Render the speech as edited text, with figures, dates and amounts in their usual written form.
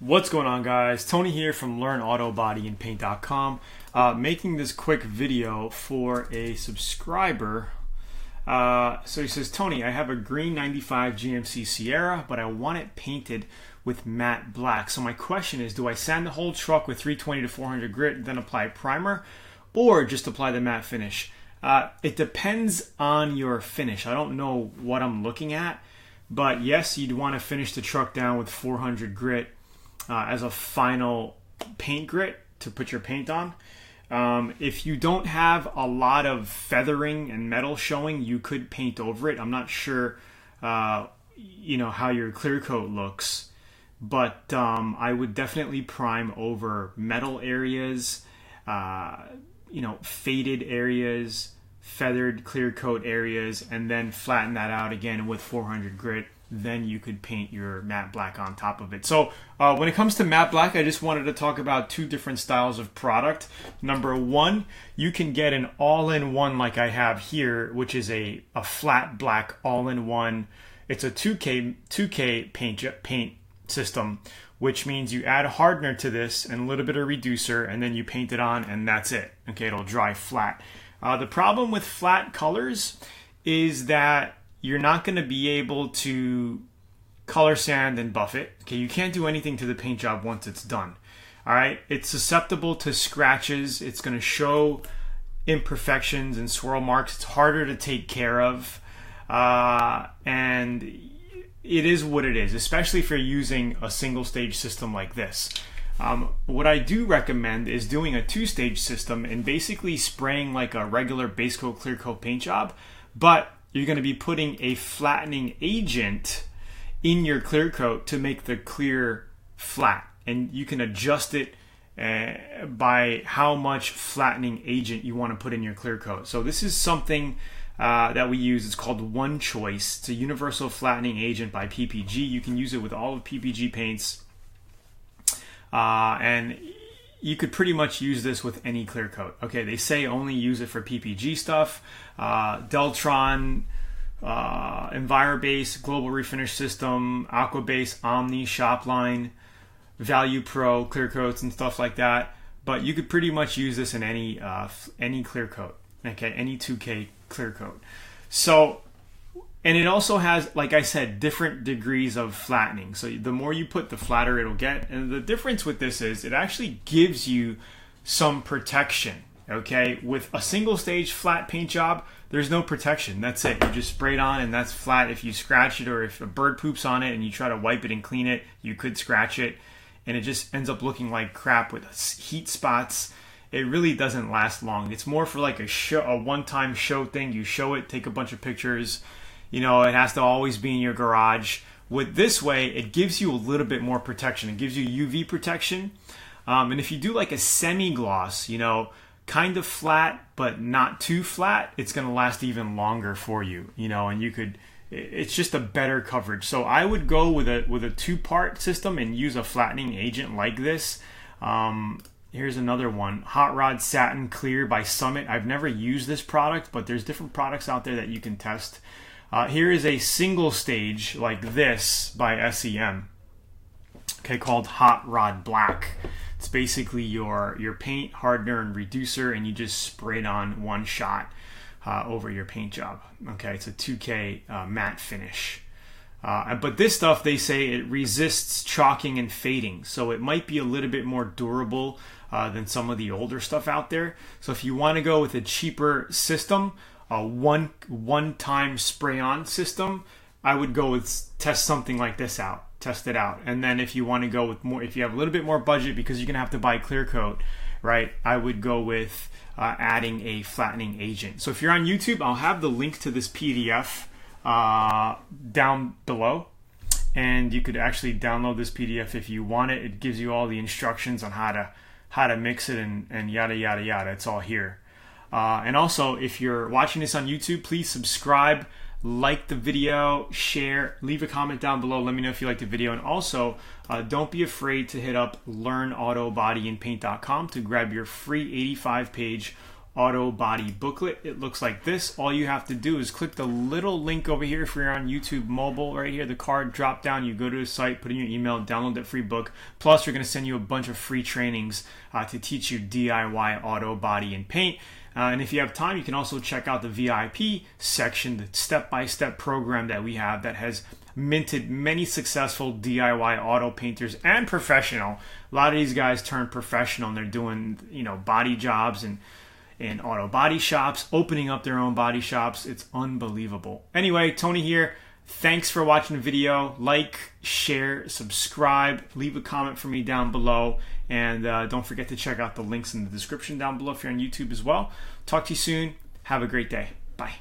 What's going on, guys? Tony here from LearnAutoBodyAndPaint.com, making this quick video for a subscriber. So he says, Tony, I have a green 95 GMC Sierra, but I want it painted with matte black. So my question is, do I sand the whole truck with 320 to 400 grit and then apply primer, or just apply the matte finish? It depends on your finish. I don't know what I'm looking at, but yes, you'd want to finish the truck down with 400 grit as a final paint grit to put your paint on. If you don't have a lot of feathering and metal showing, you could paint over it. I'm not sure how your clear coat looks, but I would definitely prime over metal areas, faded areas, feathered clear coat areas, and then flatten that out again with 400 grit. Then you could paint your matte black on top of it. So when it comes to matte black, I just wanted to talk about two different styles of product. Number one, you can get an all-in-one like I have here, which is a flat black all-in-one. It's a 2K paint system, which means you add a hardener to this and a little bit of reducer, and then you paint it on, and that's it. Okay, it'll dry flat. The problem with flat colors is that you're not going to be able to color sand and buff it. Okay, you can't do anything to the paint job once it's done. All right, it's susceptible to scratches. It's going to show imperfections and swirl marks. It's harder to take care of, and it is what it is, especially if you're using a single stage system like this. What I do recommend is doing a two-stage system and basically spraying like a regular base coat clear coat paint job, but you're going to be putting a flattening agent in your clear coat to make the clear flat, and you can adjust it by how much flattening agent you want to put in your clear coat. So this is something that we use. It's called One Choice. It's a universal flattening agent by PPG. You can use it with all of PPG paints, and you could pretty much use this with any clear coat. Okay, they say only use it for PPG stuff. Deltron, Envirobase, Global Refinish System, Aquabase, Omni, Shopline, Value Pro, clear coats and stuff like that. But you could pretty much use this in any clear coat. Okay, any 2K clear coat. So, and it also has, like I said, different degrees of flattening. So the more you put, the flatter it'll get. And the difference with this is it actually gives you some protection. Okay, with a single stage flat paint job, there's no protection. That's it. You just spray it on and that's flat. If you scratch it, or if a bird poops on it and you try to wipe it and clean it, you could scratch it, and it just ends up looking like crap with heat spots. It really doesn't last long. It's more for like a one-time show thing. You show it, take a bunch of pictures. It has to always be in your garage. With this way, it gives you a little bit more protection. It gives you UV protection. And if you do like a semi-gloss, kind of flat, but not too flat, it's going to last even longer for you, and it's just a better coverage. So I would go with a two-part system and use a flattening agent like this. Here's another one, Rod Satin Clear by Summit. I've never used this product, but there's different products out there that you can test. Here is a single stage like this by SEM, okay, called Hot Rod Black. It's basically your paint, hardener, and reducer, and you just spray it on one shot over your paint job. Okay, it's a 2K matte finish. But this stuff, they say it resists chalking and fading, so it might be a little bit more durable than some of the older stuff out there. So if you want to go with a cheaper system, a one-time spray-on system, I would go with test something like this out. Test it out. And then if you want to go with more, if you have a little bit more budget because you're going to have to buy clear coat, right, I would go with adding a flattening agent. So if you're on YouTube, I'll have the link to this PDF down below, and you could actually download this PDF if you want it. It gives you all the instructions on how to mix it and yada yada yada. It's all here. And also, if you're watching this on YouTube, please subscribe, like the video, share, leave a comment down below. Let me know if you liked the video. And also, don't be afraid to hit up LearnAutoBodyAndPaint.com to grab your free 85-page Auto Body Booklet. It looks like this. All you have to do is click the little link over here if you're on YouTube mobile, right here, the card drop down. You go to the site, put in your email, download that free book. Plus, we're going to send you a bunch of free trainings to teach you DIY auto, body, and paint. And if you have time, you can also check out the VIP section, the step-by-step program that we have that has minted many successful DIY auto painters and professional. A lot of these guys turn professional and they're doing, body jobs and auto body shops, opening up their own body shops. It's unbelievable. Anyway, Tony here. Thanks for watching the video. Like, share, subscribe, leave a comment for me down below, and don't forget to check out the links in the description down below if you're on YouTube as well. Talk to you soon. Have a great day. Bye.